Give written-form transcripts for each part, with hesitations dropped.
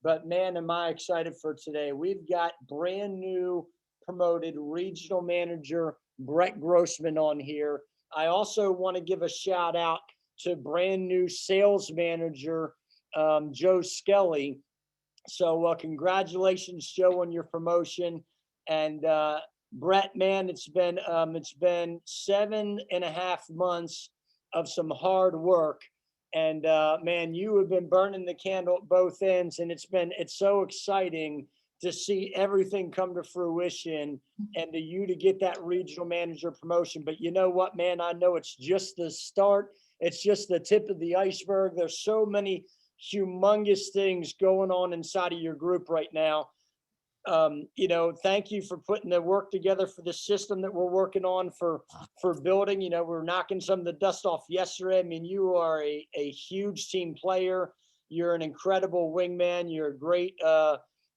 but man, am I excited for today. We've got brand new promoted regional manager Brett Grossman on here. I also want to give a shout out to brand new sales manager Joe Skelly. So congratulations, Joe, on your promotion. And Brett, man, it's been 7.5 months of some hard work. And man, you have been burning the candle at both ends, and it's so exciting to see everything come to fruition and to you to get that regional manager promotion. But you know what, man, I know it's just the start. It's just the tip of the iceberg. There's so many humongous things going on inside of your group right now. Thank you for putting the work together for the system that we're working on for building. We're knocking some of the dust off yesterday. I mean, you are a huge team player. You're an incredible wingman. You're a great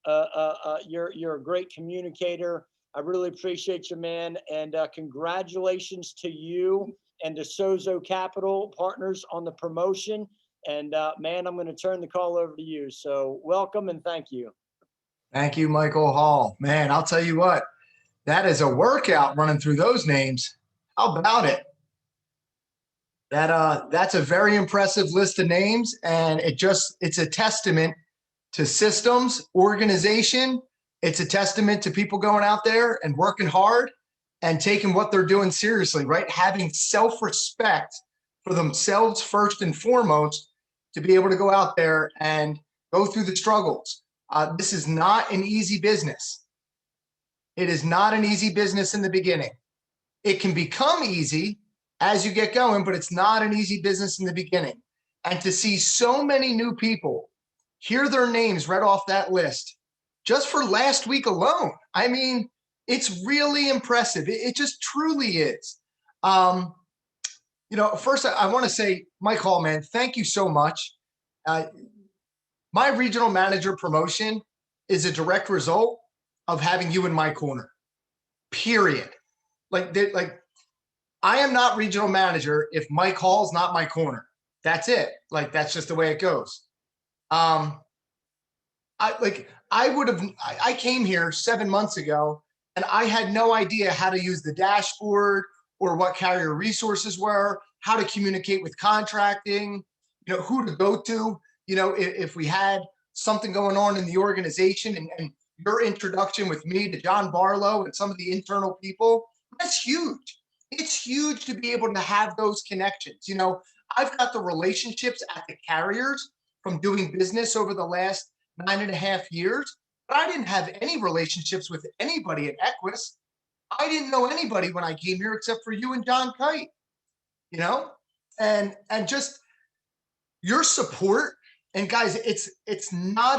you're a great communicator. I really appreciate you, man, and congratulations to you and to Sozo Capital Partners on the promotion. And man, I'm going to turn the call over to you. So welcome and thank you. Thank you, Michael Hall. Man, I'll tell you what, that is a workout running through those names. How about it? That's a very impressive list of names, and it's a testament to systems, organization. It's a testament to people going out there and working hard and taking what they're doing seriously, right? Having self-respect for themselves first and foremost to be able to go out there and go through the struggles. This is not an easy business. It is not an easy business in the beginning. It can become easy as you get going, but it's not an easy business in the beginning. And to see so many new people hear their names read off that list just for last week alone, I mean, it's really impressive. It just truly is. First I want to say, Mike Hall, man, thank you so much. My regional manager promotion is a direct result of having you in my corner, period. Like I am not regional manager if Mike Hall's not my corner. That's it. Like, that's just the way it goes. I came here 7 months ago and I had no idea how to use the dashboard or what carrier resources were, how to communicate with contracting, who to go to, if we had something going on in the organization, and your introduction with me to John Barlow and some of the internal people, that's huge. It's huge to be able to have those connections. I've got the relationships at the carriers from doing business over the last 9.5 years, but I didn't have any relationships with anybody at Equus. I didn't know anybody when I came here except for you and John Kite, and just your support. And guys, it's not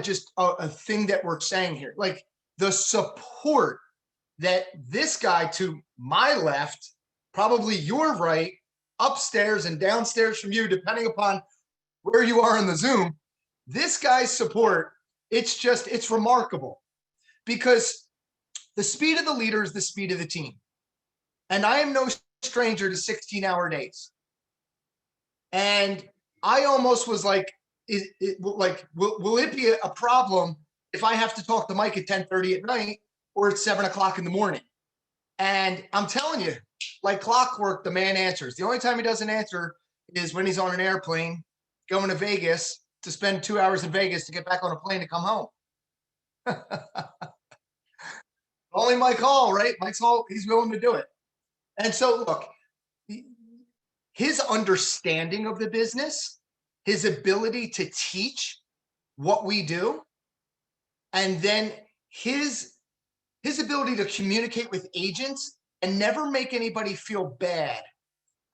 just a thing that we're saying here. Like, the support that this guy to my left, probably your right, upstairs and downstairs from you, depending upon where you are in the Zoom, this guy's support, it's remarkable, because the speed of the leader is the speed of the team. And I am no stranger to 16-hour days. And I almost was like, will it be a problem if I have to talk to Mike at 10:30 at night or at 7 o'clock in the morning? And I'm telling you, like clockwork, the man answers. The only time he doesn't answer is when he's on an airplane going to Vegas to spend 2 hours in Vegas to get back on a plane to come home. Only Mike Hall, right? Mike Hall, he's willing to do it. And so, look, his understanding of the business, his ability to teach what we do, and then his ability to communicate with agents and never make anybody feel bad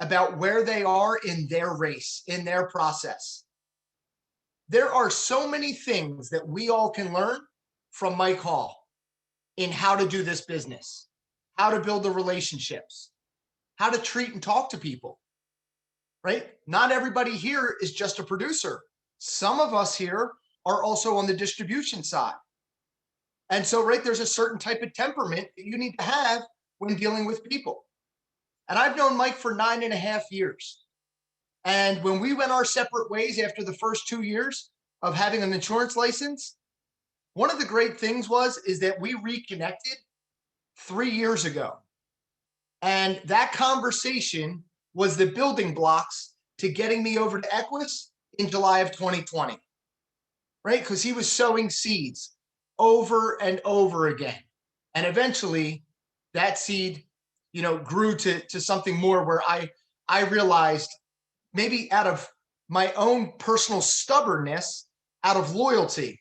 about where they are in their race, in their process. There are so many things that we all can learn from Mike Hall in how to do this business, how to build the relationships, how to treat and talk to people, right? Not everybody here is just a producer. Some of us here are also on the distribution side. And so, right, there's a certain type of temperament that you need to have when dealing with people. And I've known Mike for 9.5 years. And when we went our separate ways after the first 2 years, of having an insurance license, one of the great things is that we reconnected 3 years ago. And that conversation was the building blocks to getting me over to Equus in July of 2020, right? Because he was sowing seeds over and over again. And eventually that seed, grew to something more where I realized, maybe out of my own personal stubbornness, out of loyalty,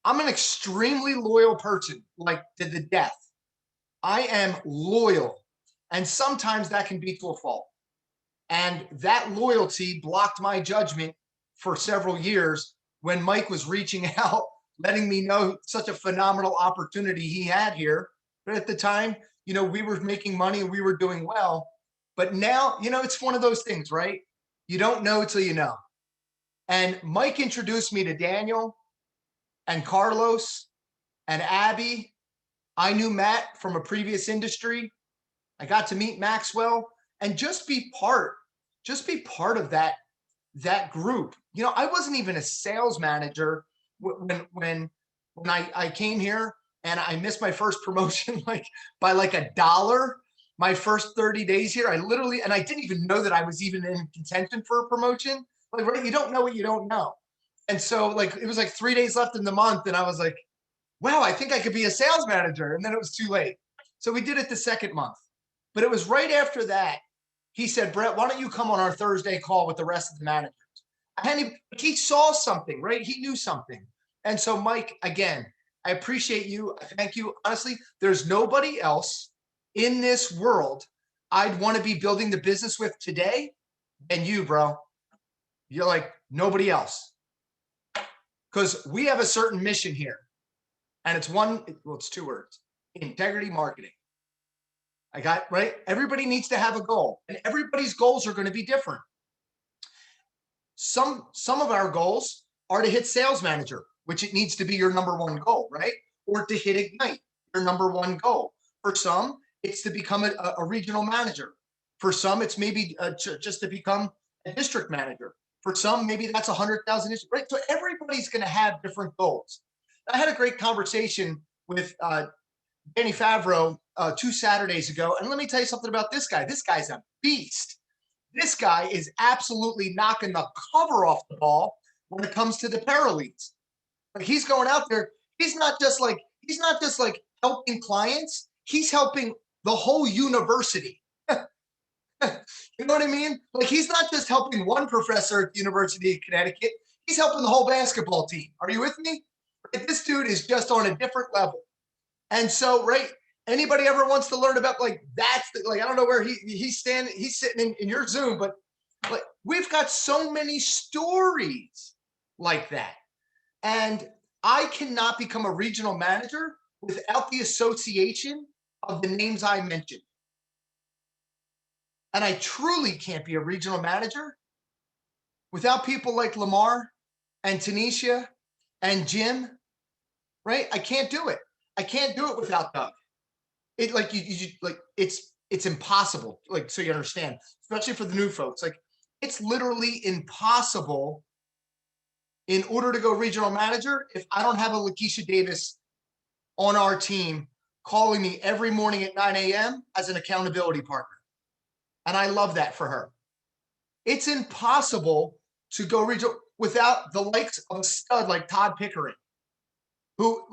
I'm an extremely loyal person, like to the death. I am loyal. And sometimes that can be to a fault. And that loyalty blocked my judgment for several years when Mike was reaching out, letting me know such a phenomenal opportunity he had here. But at the time, we were making money and we were doing well. But now, it's one of those things, right? You don't know till you know. And Mike introduced me to Daniel and Carlos and Abby. I knew Matt from a previous industry. I got to meet Maxwell and just be part of that group. I wasn't even a sales manager when I came here, and I missed my first promotion by $1. My first 30 days here, and I didn't even know that I was even in contention for a promotion. Right? You don't know what you don't know. And so it was 3 days left in the month, and I was like, wow, I think I could be a sales manager. And then it was too late. So we did it the second month. But it was right after that, he said, Brett, why don't you come on our Thursday call with the rest of the managers? And he saw something, right? He knew something. And so, Mike, again, I appreciate you. I thank you. Honestly, there's nobody else in this world I'd want to be building the business with today than you, bro. You're like nobody else. Because we have a certain mission here. And it's two words: integrity marketing. Right? Everybody needs to have a goal, and everybody's goals are going to be different. Some of our goals are to hit sales manager, which it needs to be your number one goal, right? Or to hit Ignite, your number one goal. For some, it's to become a regional manager. For some, it's maybe just to become a district manager. For some, maybe that's 100,000, right? So everybody's going to have different goals. I had a great conversation with Danny Favreau 2 Saturdays ago. And let me tell you something about this guy. This guy's a beast. This guy is absolutely knocking the cover off the ball when it comes to the paraleads. He's going out there. He's not just helping clients. He's helping the whole university. You know what I mean? He's not just helping one professor at the University of Connecticut. He's helping the whole basketball team. Are you with me? This dude is just on a different level. And so, right, anybody ever wants to learn about I don't know where he's standing, he's sitting in your Zoom, but we've got so many stories like that. And I cannot become a regional manager without the association of the names I mentioned. And I truly can't be a regional manager without people like Lamar and Tanisha and Jim, right? I can't do it. I can't do it without Doug. It's impossible. So you understand, especially for the new folks, it's literally impossible in order to go regional manager if I don't have a Lakeisha Davis on our team calling me every morning at 9 a.m. as an accountability partner. And I love that for her. It's impossible to go regional without the likes of a stud like Todd Pickering, who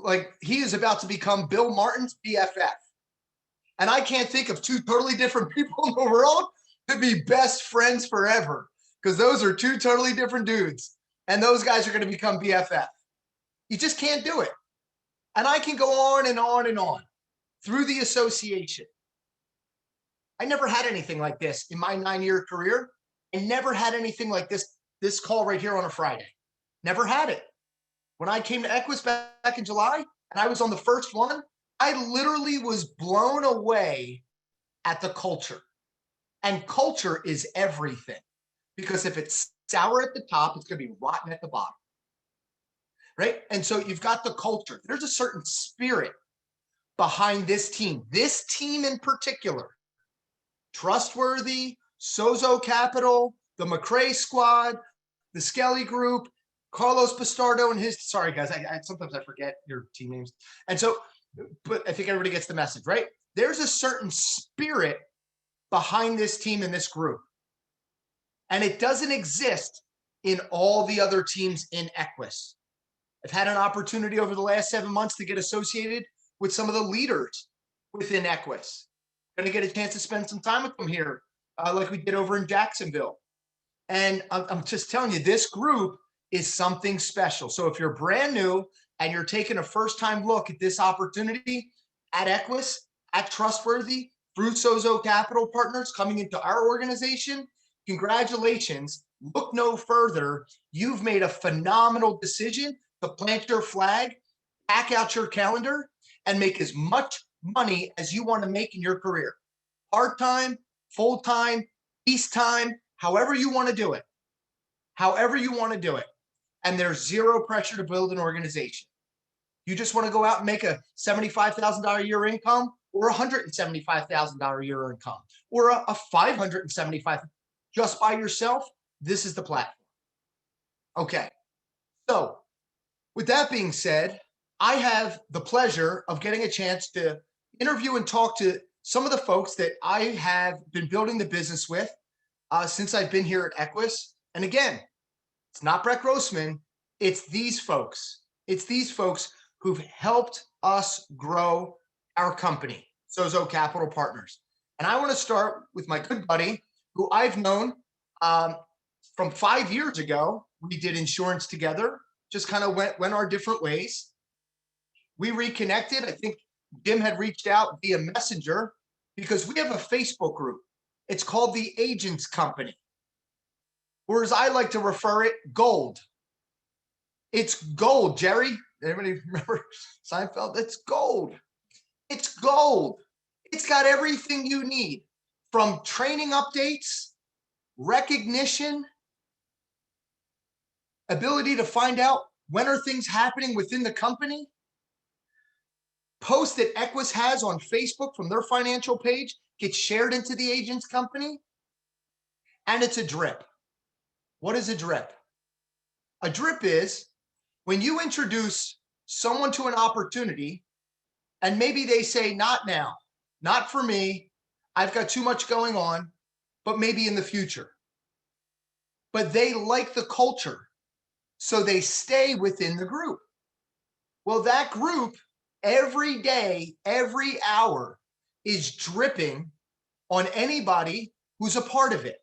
he is about to become Bill Martin's BFF. And I can't think of two totally different people in the world to be best friends forever, because those are two totally different dudes. And those guys are going to become BFF. You just can't do it. And I can go on and on and on through the association. I never had anything like this in my 9-year career. I never had anything like this call right here on a Friday. Never had it. When I came to Equus back in July and I was on the first one, I literally was blown away at the culture. And culture is everything. Because if it's sour at the top, it's going to be rotten at the bottom. Right? And so you've got the culture. There's a certain spirit behind this team in particular. Trustworthy, Sozo Capital, the McRae Squad, the Skelly Group, Carlos Bastardo and his, sorry guys, I sometimes I forget your team names. And so, but I think everybody gets the message, right? There's a certain spirit behind this team and this group. And it doesn't exist in all the other teams in Equus. I've had an opportunity over the last 7 months to get associated with some of the leaders within Equus. Going to get a chance to spend some time with them here, like we did over in Jacksonville. And I'm just telling you, this group is something special. So if you're brand new and you're taking a first-time look at this opportunity at Equus, at Trustworthy, through Sozo Capital Partners coming into our organization, congratulations. Look no further. You've made a phenomenal decision to plant your flag, pack out your calendar, and make as much money as you want to make in your career. Part-time, full-time, peacetime, however you want to do it. However you want to do it. And there's zero pressure to build an organization. You just want to go out and make a $75,000 a year income, or $175,000 a year income, or a $575,000 just by yourself. This is the platform. Okay. So with that being said, I have the pleasure of getting a chance to interview and talk to some of the folks that I have been building the business with since I've been here at Equus. And again, it's not Brett Grossman. It's these folks. It's these folks who've helped us grow our company, Sozo Capital Partners. And I want to start with my good buddy, who I've known from 5 years ago. We did insurance together, just kind of went our different ways. We reconnected. I think Jim had reached out via Messenger because we have a Facebook group. It's called the Agents Company, or as I like to refer it, Gold. It's gold, Jerry. Anybody remember Seinfeld? It's gold. It's gold. It's got everything you need, from training updates, recognition, ability to find out when are things happening within the company, posts that Equus has on Facebook from their financial page gets shared into the Agents Company, and it's a drip. What is a drip? A drip is when you introduce someone to an opportunity and maybe they say, not now, not for me, I've got too much going on, but maybe in the future. But they like the culture, so they stay within the group. Well, that group every day, every hour is dripping on anybody who's a part of it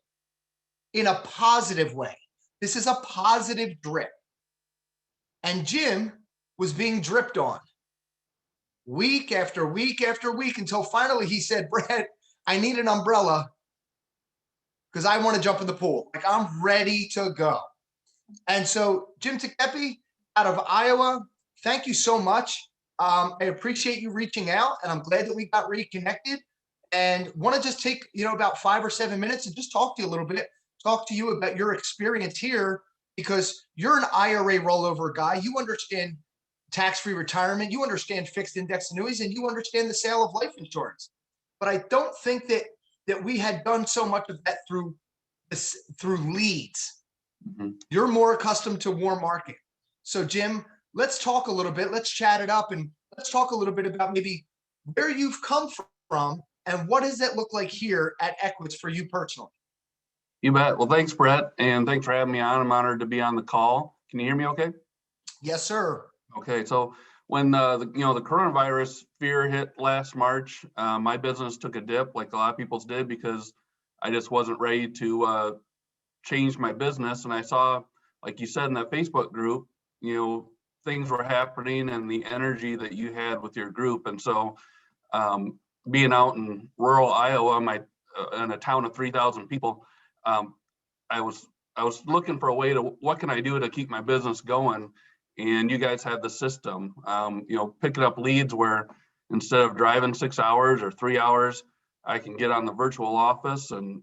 in a positive way. This is a positive drip. And Jim was being dripped on week after week after week until finally he said, Brett, I need an umbrella because I want to jump in the pool. Like, I'm ready to go. And so Jim Takepi out of Iowa, thank you so much. I appreciate you reaching out, and I'm glad that we got reconnected, and want to just take, about 5 or 7 minutes and just talk to you a little bit, talk to you about your experience here, because you're an IRA rollover guy. You understand tax-free retirement, you understand fixed index annuities, and you understand the sale of life insurance. But I don't think that we had done so much of that through leads. Mm-hmm. You're more accustomed to warm market. So Jim, let's talk a little bit. Let's chat it up, and let's talk a little bit about maybe where you've come from and what does that look like here at Equus for you personally. You bet. Well, thanks, Brett, and thanks for having me on. I'm honored to be on the call. Can you hear me okay? Yes, sir. Okay, so when the coronavirus fear hit last March, my business took a dip, like a lot of people's did, because I just wasn't ready to change my business. And I saw, like you said, in that Facebook group, things were happening and the energy that you had with your group. And so being out in rural Iowa, in a town of 3,000 people, I was looking for a way to, what can I do to keep my business going? And you guys had the system, picking up leads where instead of driving 6 hours or 3 hours, I can get on the virtual office and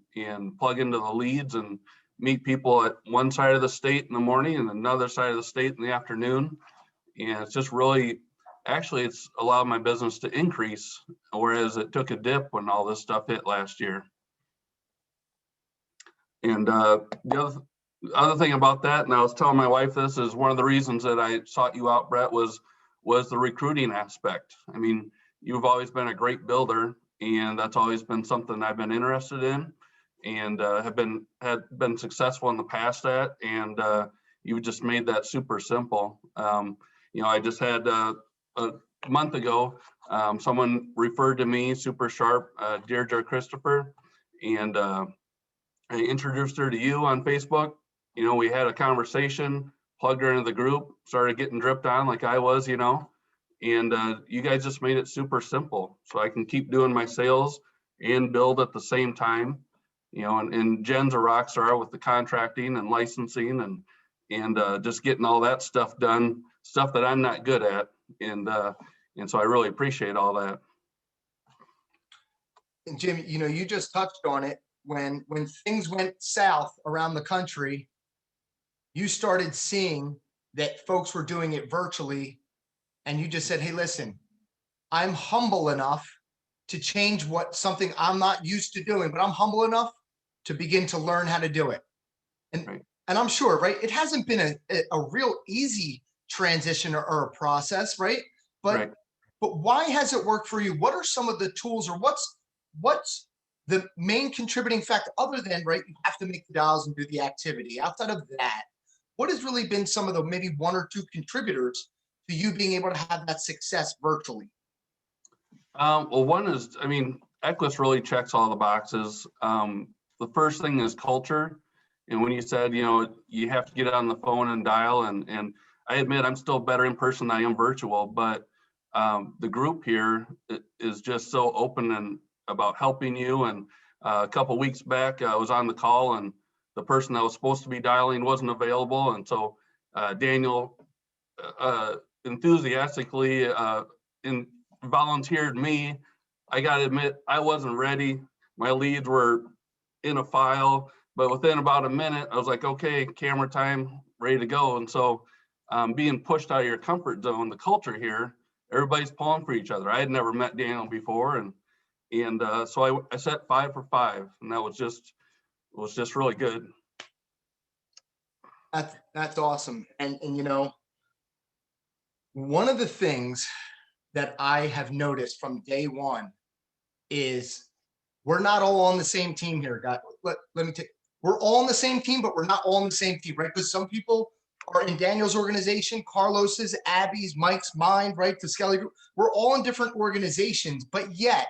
plug into the leads and meet people at one side of the state in the morning and another side of the state in the afternoon. And it's just really, actually, it's allowed my business to increase, whereas it took a dip when all this stuff hit last year. And the The other thing about that, and I was telling my wife this, is one of the reasons that I sought you out, Brett, was the recruiting aspect. I mean, you've always been a great builder, and that's always been something I've been interested in, and had been successful in the past at, and you just made that super simple. I just had a month ago, someone referred to me, super sharp, Deirdre Christopher, and I introduced her to you on Facebook. We had a conversation, plugged her into the group, started getting dripped on like I was, and you guys just made it super simple. So I can keep doing my sales and build at the same time, and Jen's a rock star with the contracting and licensing and just getting all that stuff done, stuff that I'm not good at. And so I really appreciate all that. And Jim, you just touched on it. When things went south around the country, you started seeing that folks were doing it virtually, and you just said, hey, listen, I'm humble enough to change something I'm not used to doing, but I'm humble enough to begin to learn how to do it. And Right. And I'm sure, right, it hasn't been a real easy transition or a process, right? Right. But why has it worked for you? What are some of the tools, or what's the main contributing factor, other than, right, you have to make the dials and do the activity? Outside of that, what has really been some of the maybe one or two contributors to you being able to have that success virtually? Well, one is, Equus really checks all the boxes. The first thing is culture. And when you said, you have to get on the phone and dial, and I admit I'm still better in person than I am virtual, but the group here is just so open and about helping you. And a couple weeks back, I was on the call, and the person that was supposed to be dialing wasn't available. And so Daniel enthusiastically volunteered me. I got to admit, I wasn't ready. My leads were in a file, but within about a minute, I was like, okay, camera time, ready to go. And so being pushed out of your comfort zone, the culture here, everybody's pulling for each other. I had never met Daniel before. And so I set 5 for 5, and that was just really good. That's awesome. And one of the things that I have noticed from day one is we're not all on the same team here, guys. Let me take. We're all on the same team, but we're not all on the same team, right? Because some people are in Daniel's organization, Carlos's, Abby's, Mike's, mine, right? The Skelly Group. We're all in different organizations, but yet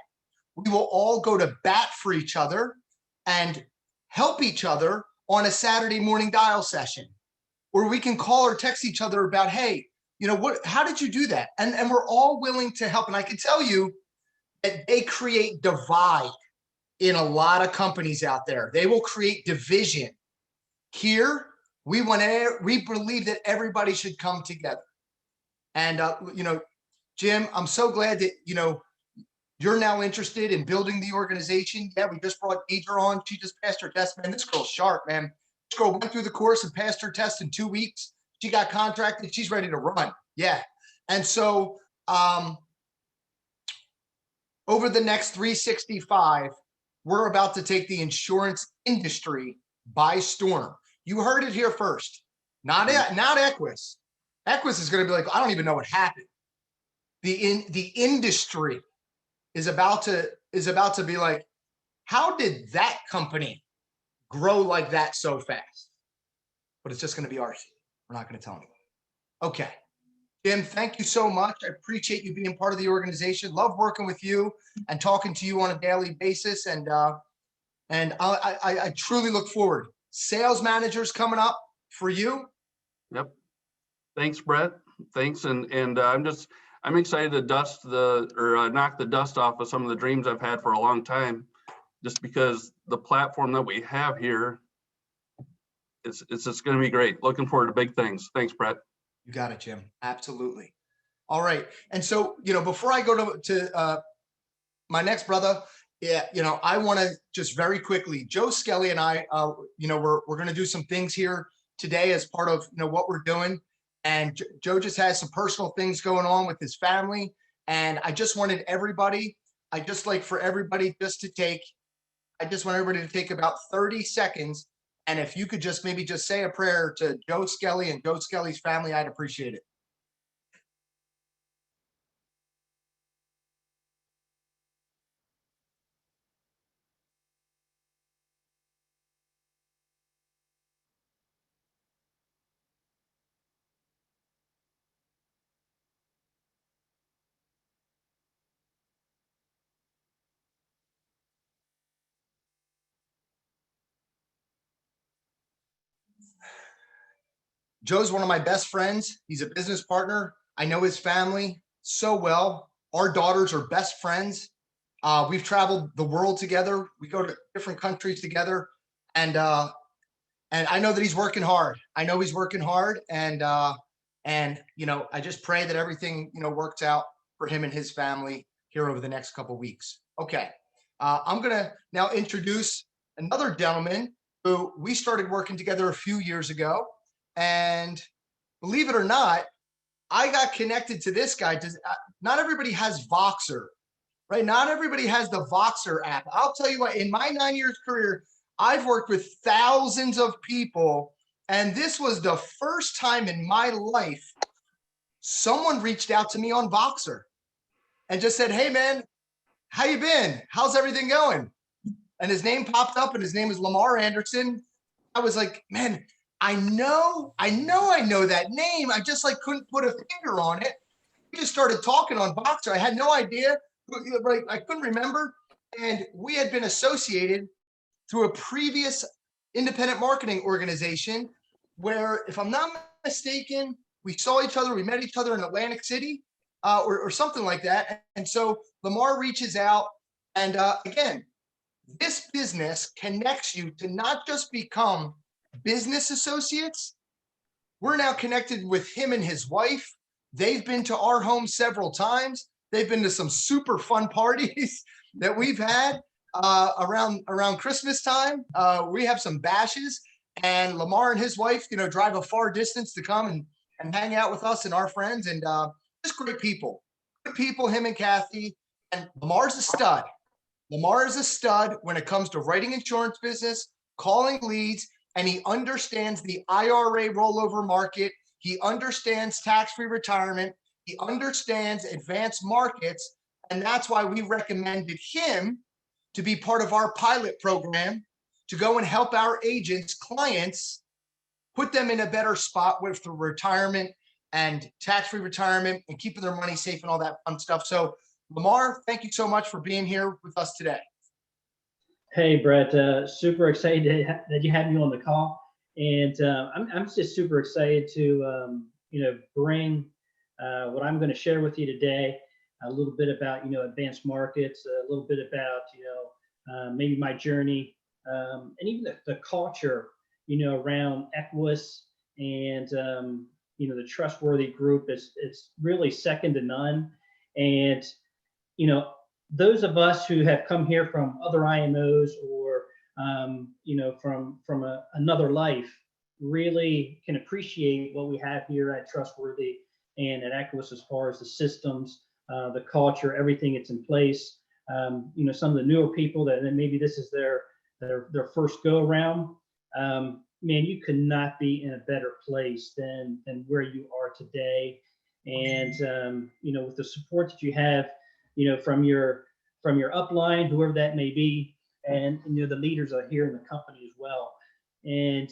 we will all go to bat for each other and help each other on a Saturday morning dial session, where we can call or text each other about, hey, how did you do that? And we're all willing to help. And I can tell you that they create divide in a lot of companies out there. They will create division. Here, we believe that everybody should come together. And Jim, I'm so glad that you're now interested in building the organization. Yeah, we just brought Deidre on. She just passed her test, man. This girl's sharp, man. This girl went through the course and passed her test in 2 weeks. She got contracted. She's ready to run. Yeah. And so over the next 365, we're about to take the insurance industry by storm. You heard it here first. Not Equus. Equus is going to be like, I don't even know what happened. The industry is about to be like, how did that company grow like that so fast? But it's just going to be ours. We're not going to tell anyone. Okay. Jim, thank you so much. I appreciate you being part of the organization. Love working with you and talking to you on a daily basis. And I truly look forward. Sales managers coming up for you. Yep. Thanks, Brett. Thanks. And I'm excited to knock the dust off of some of the dreams I've had for a long time, just because the platform that we have here, it's just going to be great. Looking forward to big things. Thanks, Brett. You got it, Jim. Absolutely. All right. And so, before I go to my next brother, I want to just very quickly, Joe Skelly and I, we're going to do some things here today as part of, what we're doing. And Joe just has some personal things going on with his family. And I just wanted everybody, I just want everybody to take about 30 seconds And if you could just maybe just say a prayer to Joe Skelly and Joe Skelly's family, I'd appreciate it. Joe's one of my best friends. He's a business partner. I know his family so well. Our daughters are best friends. We've traveled the world together. We go to different countries together, and I know that he's working hard. I know he's working hard, and you know, I just pray that everything, you know, works out for him and his family here over the next couple weeks. Okay, I'm gonna now introduce another gentleman who we started working together a few years ago, and believe it or not, I got connected to this guy. Not everybody has Voxer, right? Not everybody has the Voxer app. I'll tell you what, in my 9 years career, I've worked with thousands of people, and this was the first time in my life someone reached out to me on Voxer and just said, "Hey man, how you been? How's everything going?" And his name popped up, and his name is Lamar Anderson. I was like, man, I know that name. I just like couldn't put a finger on it. We just started talking on Voxer. I had no idea, right? I couldn't remember. And we had been associated through a previous independent marketing organization where, if I'm not mistaken, we saw each other, we met each other in Atlantic City or something like that. And so Lamar reaches out, and again, this business connects you to not just become business associates. We're now connected with him and his wife. They've been to our home several times. They've been to some super fun parties that we've had around Christmas time. We have some bashes, and Lamar and his wife, you know, drive a far distance to come and hang out with us and our friends, and just great people. Good people, him and Kathy. And Lamar's a stud. Lamar is a stud when it comes to writing insurance business, calling leads, and he understands the IRA rollover market. He understands tax-free retirement. He understands advanced markets. And that's why we recommended him to be part of our pilot program to go and help our agents, clients, put them in a better spot with the retirement and tax-free retirement and keeping their money safe and all that fun stuff. So Lamar, thank you so much for being here with us today. Hey, Brett, super excited that you had me on the call. And I'm just super excited to, bring what I'm going to share with you today, a little bit about, advanced markets, a little bit about, maybe my journey, and even the culture, around Equus and, the Trustworthy Group it's really second to none. And, those of us who have come here from other IMOs or, from another life really can appreciate what we have here at Trustworthy and at Equus as far as the systems, the culture, everything that's in place. Some of the newer people that maybe this is their first go around. Man, you could not be in a better place than where you are today. And, with the support that you have, from your upline, whoever that may be, and the leaders are here in the company as well. And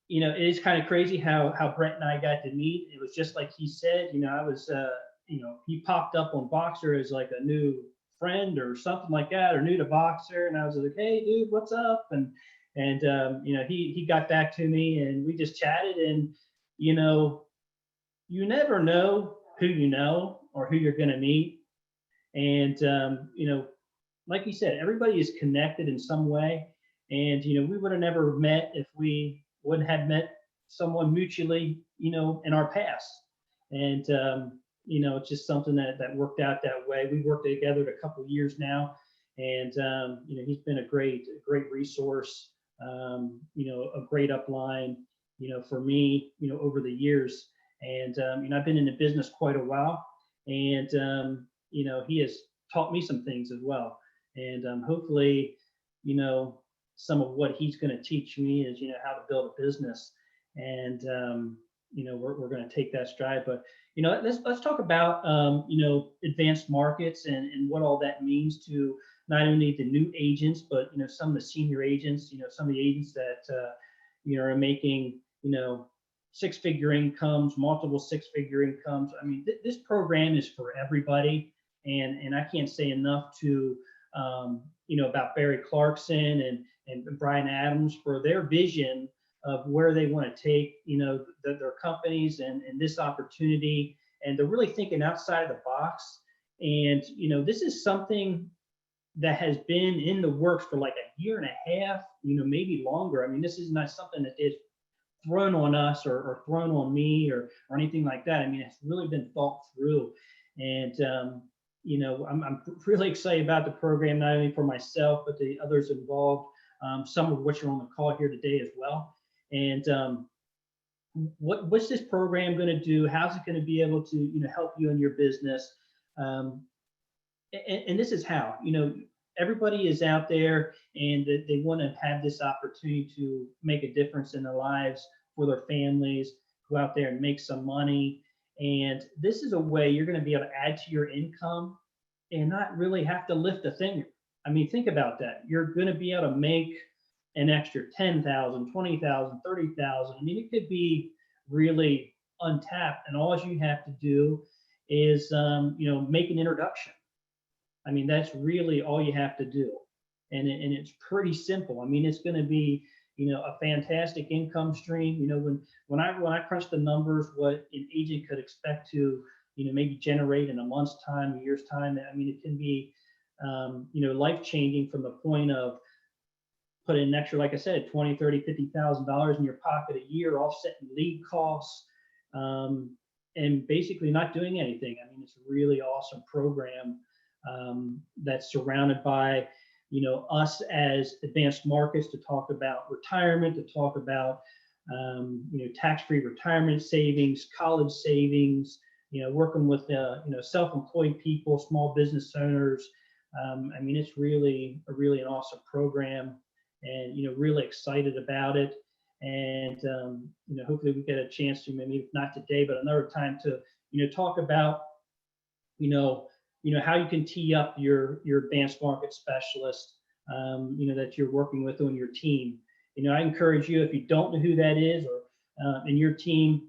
it is kind of crazy how Brett and I got to meet. It was just like he said, I was he popped up on Voxer as like a new friend or something like that, or new to Voxer, and I was like, hey dude, what's up? And he got back to me, and we just chatted. And you never know who you know or who you're going to meet. And, like you said, everybody is connected in some way. And, we would have never met if we wouldn't have met someone mutually, in our past. And, it's just something that worked out that way. We worked together a couple of years now. And, he's been a great resource, a great upline, for me, over the years. And, I've been in the business quite a while. And, he has taught me some things as well. And hopefully, some of what he's going to teach me is, how to build a business. And, we're going to take that stride. But, let's talk about, advanced markets and what all that means to not only the new agents, but, some of the senior agents, some of the agents that, are making, six-figure incomes, multiple six-figure incomes. I mean, this program is for everybody. And I can't say enough to, about Barry Clarkson and Brian Adams for their vision of where they want to take, their companies and this opportunity. And they're really thinking outside of the box. And, this is something that has been in the works for like a year and a half, maybe longer. I mean, this is not something that is thrown on us or thrown on me or anything like that. I mean, it's really been thought through. And, I'm really excited about the program, not only for myself, but the others involved, some of which are on the call here today as well. And what's this program going to do? How's it going to be able to, help you in your business? And this is how, everybody is out there and they want to have this opportunity to make a difference in their lives for their families, go out there and make some money. And this is a way you're going to be able to add to your income and not really have to lift a finger. I mean, think about that. You're going to be able to make an extra 10,000, 20,000, 30,000. I mean, it could be really untapped, and all you have to do is, make an introduction. I mean, that's really all you have to do. And it's pretty simple. I mean, it's going to be, a fantastic income stream. When I crunch the numbers, what an agent could expect to, maybe generate in a month's time, a year's time. I mean, it can be, life-changing from the point of putting an extra, like I said, $20,000, $30,000, $50,000 in your pocket a year, offsetting lead costs, and basically not doing anything. I mean, it's a really awesome program that's surrounded by, us as advanced markets to talk about retirement, to talk about, tax-free retirement savings, college savings, working with, self-employed people, small business owners. I mean, it's really an awesome program, and, really excited about it. And, hopefully we get a chance to, maybe not today, but another time to, talk about, how you can tee up your advanced market specialist, that you're working with on your team. I encourage you, if you don't know who that is, or in your team,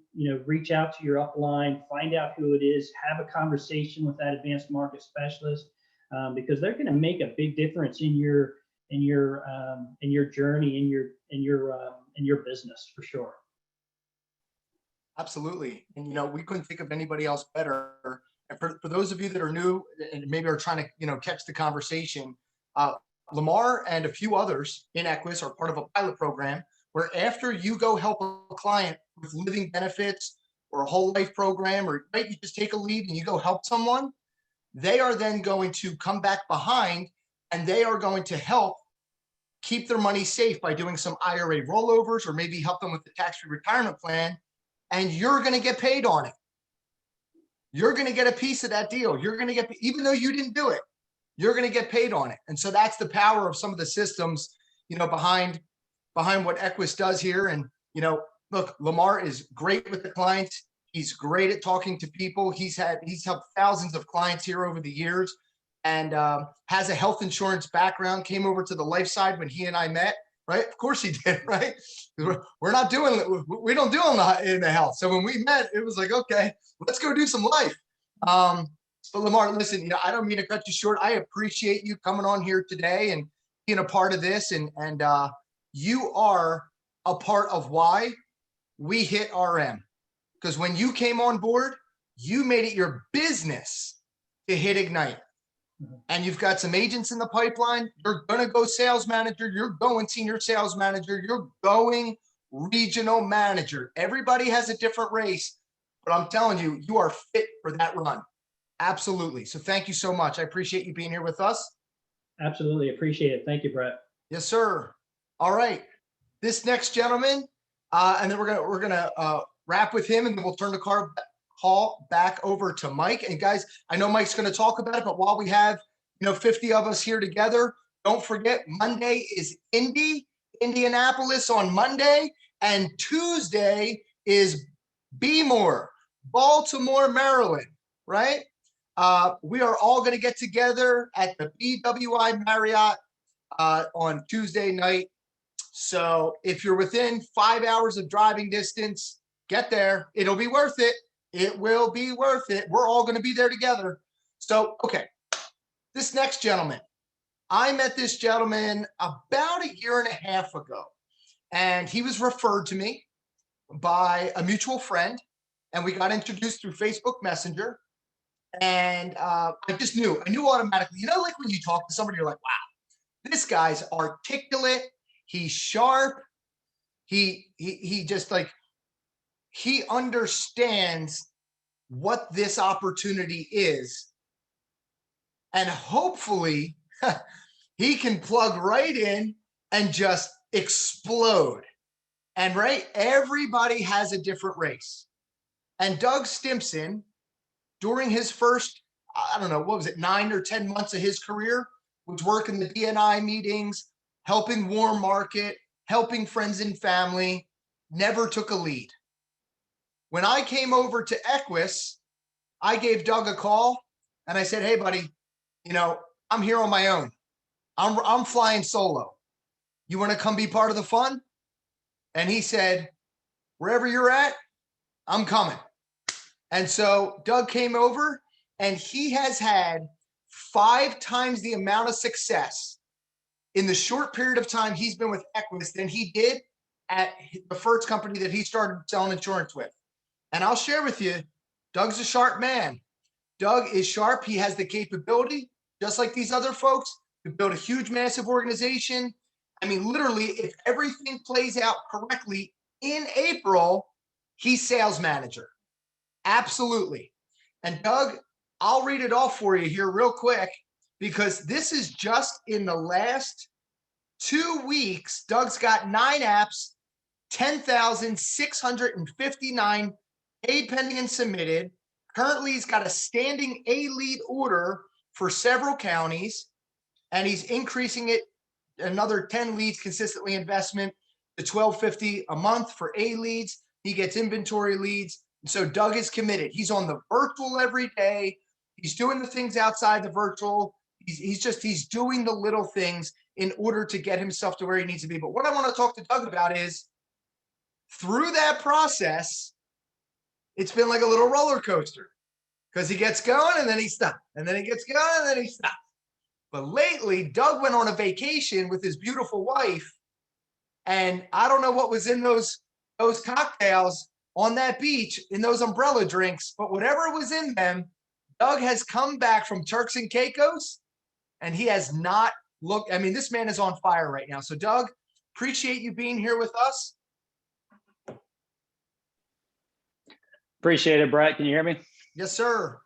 reach out to your upline, find out who it is, have a conversation with that advanced market specialist, because they're going to make a big difference in your journey, in your business, for sure. Absolutely. And, we couldn't think of anybody else better. And for those of you that are new and maybe are trying to, catch the conversation, Lamar and a few others in Equus are part of a pilot program where, after you go help a client with living benefits or a whole life program, or right, you just take a lead and you go help someone, they are then going to come back behind and they are going to help keep their money safe by doing some IRA rollovers, or maybe help them with the tax-free retirement plan. And you're going to get paid on it. You're going to get a piece of that deal. You're going to get, even though you didn't do it, you're going to get paid on it. And so that's the power of some of the systems, behind what Equus does here. And, look, Lamar is great with the clients. He's great at talking to people. He's helped thousands of clients here over the years, and has a health insurance background, came over to the life side when he and I met, right? Of course he did, right? We don't do in the health. So when we met, it was like, okay, let's go do some life. But Lamar, listen, I don't mean to cut you short. I appreciate you coming on here today and being a part of this. And you are a part of why we hit RM. Because when you came on board, you made it your business to hit Ignite. And you've got some agents in the pipeline. You're going to go sales manager. You're going senior sales manager. You're going regional manager. Everybody has a different race, but I'm telling you, you are fit for that run. Absolutely. So thank you so much. I appreciate you being here with us. Absolutely. Appreciate it. Thank you, Brett. Yes, sir. All right. This next gentleman, and then we're gonna wrap with him, and then we'll turn the call back over to Mike. And guys, I know Mike's going to talk about it, but while we have 50 of us here together, Don't forget, Monday is Indianapolis on Monday, and Tuesday is Bmore, Baltimore, Maryland, right? We are all going to get together at the BWI Marriott on Tuesday night. So if you're within 5 hours of driving distance, get there. It'll be worth it. It will be worth it. We're all going to be there together. So, okay, this next gentleman, I met this gentleman about a year and a half ago, and he was referred to me by a mutual friend, and we got introduced through Facebook Messenger. And I knew automatically, you know, like when you talk to somebody, you're like, wow, this guy's articulate. He's sharp. He just like, he understands what this opportunity is. And hopefully he can plug right in and just explode. And right, everybody has a different race. And Doug Stimson, during his first, I don't know, what was it, 9 or 10 months of his career, was working the DNI meetings, helping warm market, helping friends and family, never took a lead. When I came over to Equus, I gave Doug a call and I said, hey, buddy, you know, I'm here on my own. I'm flying solo. You want to come be part of the fun? And he said, wherever you're at, I'm coming. And so Doug came over and he has had 5 times the amount of success in the short period of time he's been with Equus than he did at the first company that he started selling insurance with. And I'll share with you, Doug's a sharp man. Doug is sharp. He has the capability, just like these other folks, to build a huge, massive organization. I mean, literally, if everything plays out correctly in April, he's sales manager. Absolutely. And Doug, I'll read it off for you here real quick, because this is just in the last 2 weeks. Doug's got 9 apps, 10,659 paid, pending, and submitted. Currently, he's got a standing A lead order for several counties, and he's increasing it another 10 leads consistently investment to $1,250 a month for A leads. He gets inventory leads. So Doug is committed. He's on the virtual every day. He's doing the things outside the virtual. He's doing the little things in order to get himself to where he needs to be. But what I want to talk to Doug about is, through that process, it's been like a little roller coaster, because he gets going and then he stops, and then he gets going and then he stops. But lately, Doug went on a vacation with his beautiful wife, and I don't know what was in those cocktails on that beach, in those umbrella drinks, but whatever was in them, Doug has come back from Turks and Caicos, and he has not looked. I mean, this man is on fire right now. So Doug, appreciate you being here with us. Appreciate it, Brett. Can you hear me? Yes, sir.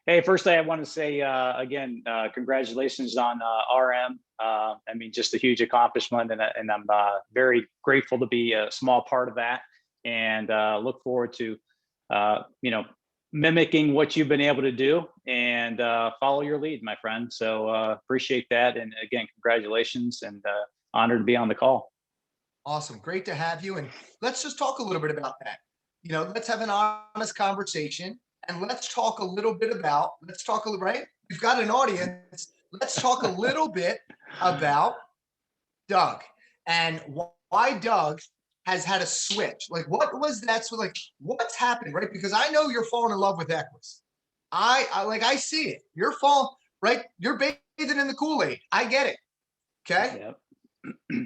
Hey, first I want to say, again, congratulations on RM. I mean, just a huge accomplishment, and I'm very grateful to be a small part of that, and look forward to, mimicking what you've been able to do, and follow your lead, my friend. So appreciate that. And again, congratulations, and honored to be on the call. Awesome. Great to have you. And let's just talk a little bit about that. You know, let's have an honest conversation, and let's talk a little bit about, right? We've got an audience. Let's talk a little bit about Doug and why Doug has had a switch. Like, what was that? So, like, what's happening, right? Because I know you're falling in love with Equus. I see it. You're falling, right? You're bathing in the Kool-Aid. I get it. Okay. Yep.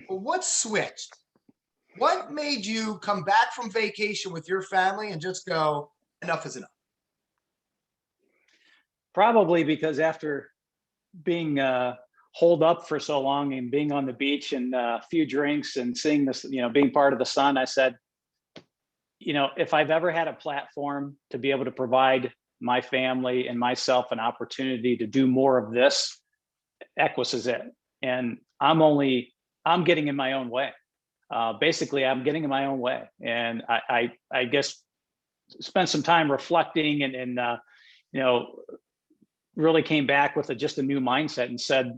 But what switched? What made you come back from vacation with your family and just go, enough is enough? Probably because after being holed up for so long and being on the beach and a few drinks and seeing this, being part of the sun, I said, if I've ever had a platform to be able to provide my family and myself an opportunity to do more of this, Equus is it. And I'm getting in my own way. Basically, I'm getting in my own way. And I guess spent some time reflecting and really came back with just a new mindset and said,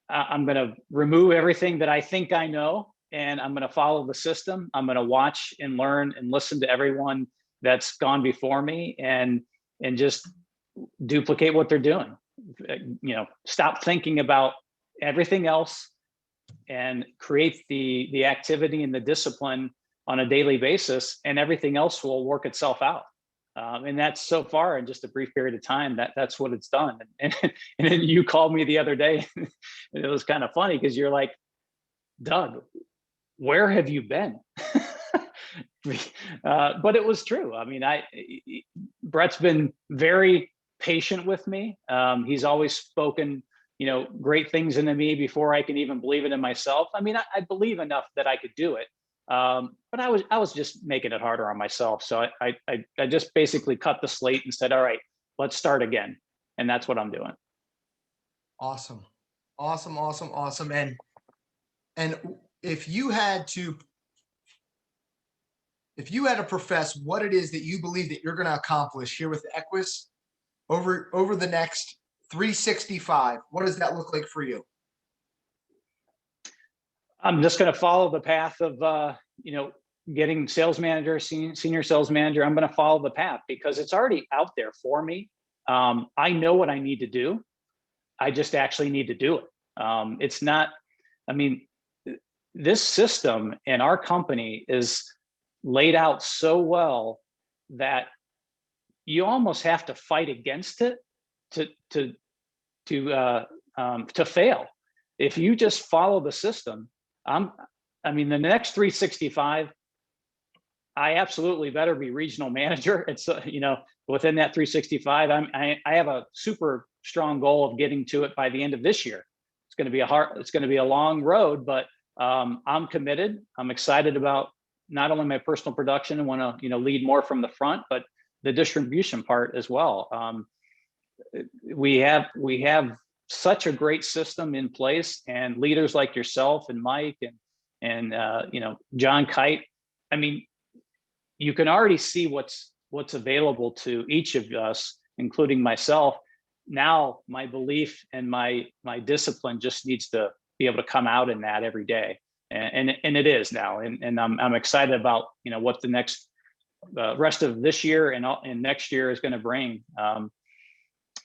I'm going to remove everything that I think I know, and I'm going to follow the system. I'm going to watch and learn and listen to everyone that's gone before me, and just duplicate what they're doing. Stop thinking about everything else and create the activity and the discipline on a daily basis, and everything else will work itself out. And that's so far in just a brief period of time that's what it's done. And then you called me the other day, and it was kind of funny because you're like, Doug, where have you been? But it was true. I mean, Brett's been very patient with me. He's always spoken, great things into me before I can even believe it in myself. I mean, I believe enough that I could do it. But I was just making it harder on myself. So I just basically cut the slate and said, all right, let's start again. And that's what I'm doing. Awesome. Awesome. Awesome. Awesome. And if you had to profess what it is that you believe that you're going to accomplish here with Equus over the next 365, what does that look like for you? I'm just going to follow the path of, getting sales manager, senior sales manager. I'm going to follow the path because it's already out there for me. I know what I need to do. I just actually need to do it. It's not, this system in our company is laid out so well that you almost have to fight against it to fail. If you just follow the system, the next 365, I absolutely better be regional manager. It's within that 365, I have a super strong goal of getting to it by the end of this year. It's going to be a long road, but I'm committed. I'm excited about not only my personal production and want to lead more from the front, but the distribution part as well. We have such a great system in place, and leaders like yourself and Mike and John Kite. You can already see what's available to each of us, including myself. Now my belief and my discipline just needs to be able to come out in that every day, and it is now. And I'm excited about what the next rest of this year and next year is going to bring.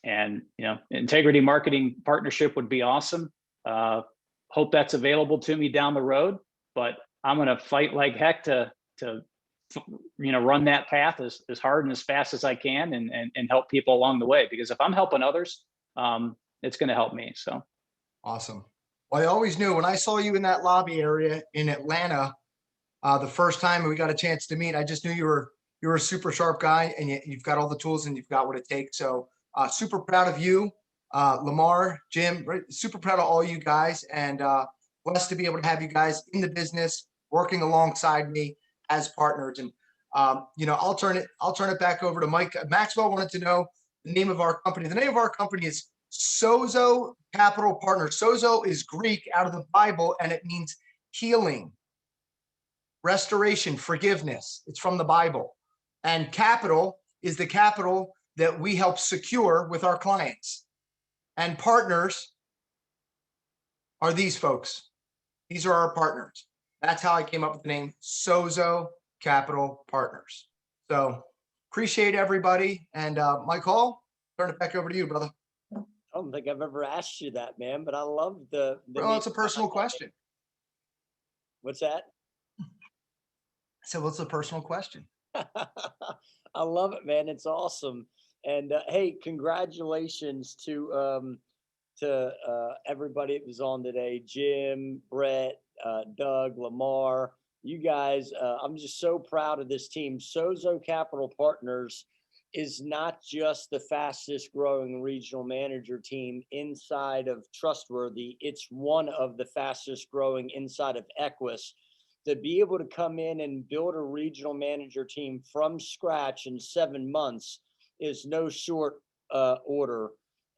Integrity Marketing Partnership would be awesome. Hope that's available to me down the road, but I'm going to fight like heck to run that path as hard and as fast as I can and help people along the way, because if I'm helping others, it's going to help me. So awesome. Well, I always knew when I saw you in that lobby area in Atlanta the first time we got a chance to meet, I just knew you were a super sharp guy, and you've got all the tools and you've got what it takes. So super proud of you, Lamar, Jim, right? Super proud of all you guys, and blessed to be able to have you guys in the business working alongside me as partners. And I'll turn it back over to Mike. Maxwell wanted to know the name of our company. The name of our company is Sozo Capital Partners. Sozo is Greek out of the Bible, and it means healing, restoration, forgiveness. It's from the Bible. And capital is the capital that we help secure with our clients. And partners are these folks. These are our partners. That's how I came up with the name Sozo Capital Partners. So appreciate everybody. And Mike Hall, turn it back over to you, brother. I don't think I've ever asked you that, man, but I love the Well, it's a personal question. What's that? So what's a personal question? I love it, man. It's awesome. And hey, congratulations to everybody that was on today. Jim, Brett, Doug, Lamar, you guys. I'm just so proud of this team. Sozo Capital Partners is not just the fastest growing regional manager team inside of Trustworthy. It's one of the fastest growing inside of Equus. To be able to come in and build a regional manager team from scratch in 7 months is no short order.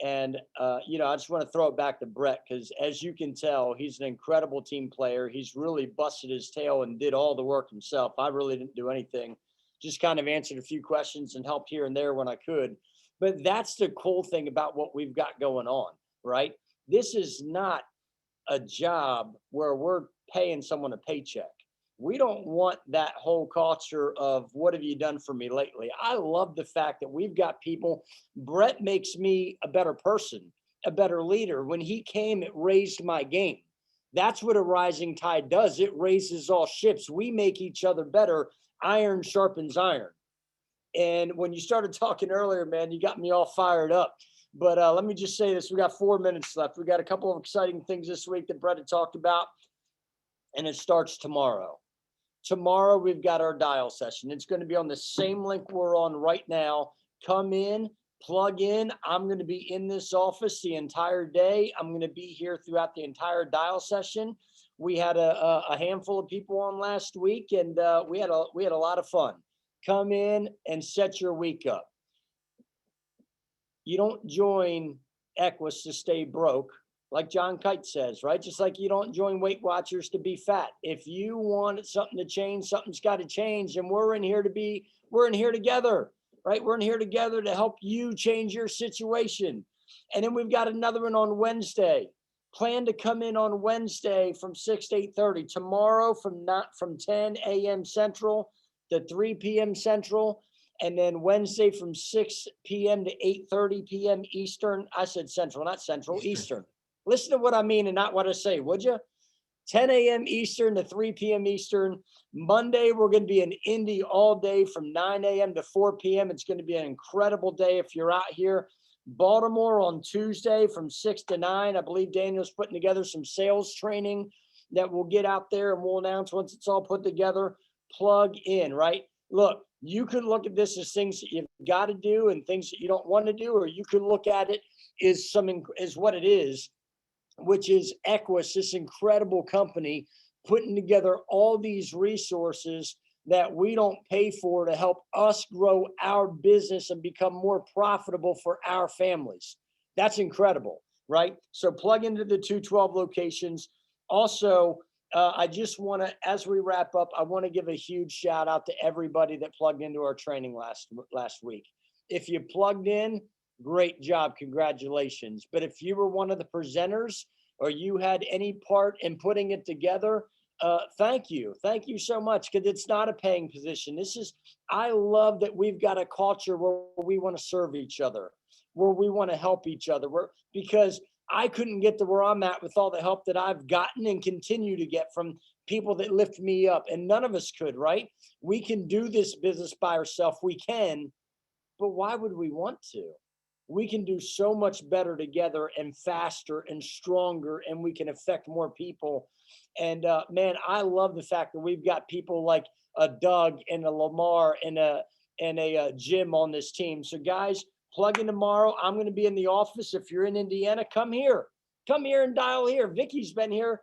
And, I just want to throw it back to Brett, because as you can tell, he's an incredible team player. He's really busted his tail and did all the work himself. I really didn't do anything, just kind of answered a few questions and helped here and there when I could. But that's the cool thing about what we've got going on, right? This is not a job where we're paying someone a paycheck. We don't want that whole culture of what have you done for me lately? I love the fact that we've got people. Brett makes me a better person, a better leader. When he came, it raised my game. That's what a rising tide does. It raises all ships. We make each other better. Iron sharpens iron. And when you started talking earlier, man, you got me all fired up. But let me just say this. We got 4 minutes left. We got a couple of exciting things this week that Brett had talked about, and it starts tomorrow. Tomorrow, we've got our dial session. It's going to be on the same link we're on right now. Come in, plug in. I'm going to be in this office the entire day. I'm going to be here throughout the entire dial session. We had a handful of people on last week, and we had a lot of fun. Come in and set your week up. You don't join Equus to stay broke, like John Kite says, right? Just like you don't join Weight Watchers to be fat. If you want something to change, something's got to change. And we're in here together, right? We're in here together to help you change your situation. And then we've got another one on Wednesday. Plan to come in on Wednesday from 6 to 8:30. Tomorrow from 10 a.m. Central to 3 p.m. Central. And then Wednesday from 6 p.m. to 8:30 p.m. Eastern. I said Central, not Central, Eastern. Listen to what I mean and not what I say, would you? 10 a.m. Eastern to 3 p.m. Eastern. Monday, we're going to be in Indy all day from 9 a.m. to 4 p.m. It's going to be an incredible day if you're out here. Baltimore on Tuesday from 6 to 9. I believe Daniel's putting together some sales training that we'll get out there and we'll announce once it's all put together. Plug in, right? Look, you can look at this as things that you've got to do and things that you don't want to do, or you can look at it is what it is, which is Equus, this incredible company putting together all these resources that we don't pay for to help us grow our business and become more profitable for our families. That's incredible, right? So plug into the 212 locations. Also, I just want to, as we wrap up, I want to give a huge shout out to everybody that plugged into our training last week. If you plugged in, great job, congratulations. But if you were one of the presenters or you had any part in putting it together, thank you so much, because it's not a paying position. I love that we've got a culture where we want to serve each other, where we want to help each other, because I couldn't get to where I'm at with all the help that I've gotten and continue to get from people that lift me up, and none of us could, right? We can do this business by ourselves, we can, but why would we want to? We can do so much better together and faster and stronger, and we can affect more people. And man, I love the fact that we've got people like a Doug and a Lamar and a Jim on this team. So guys, plug in tomorrow. I'm going to be in the office. If you're in Indiana, come here and dial here. Vicky's been here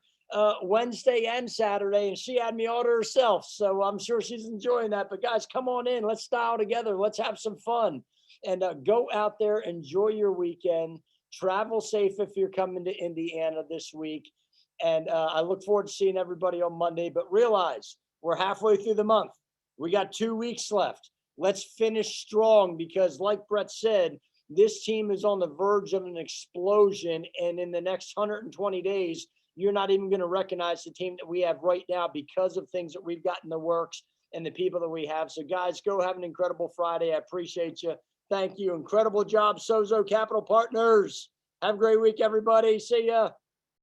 Wednesday and Saturday, and she had me all to herself. So I'm sure she's enjoying that. But guys, come on in. Let's dial together. Let's have some fun. And go out there, enjoy your weekend. Travel safe if you're coming to Indiana this week. And I look forward to seeing everybody on Monday. But realize we're halfway through the month. We got 2 weeks left. Let's finish strong, because like Brett said, this team is on the verge of an explosion. And in the next 120 days, you're not even going to recognize the team that we have right now because of things that we've got in the works and the people that we have. So guys, go have an incredible Friday. I appreciate you. Thank you. Incredible job, Sozo Capital Partners. Have a great week, everybody. See ya.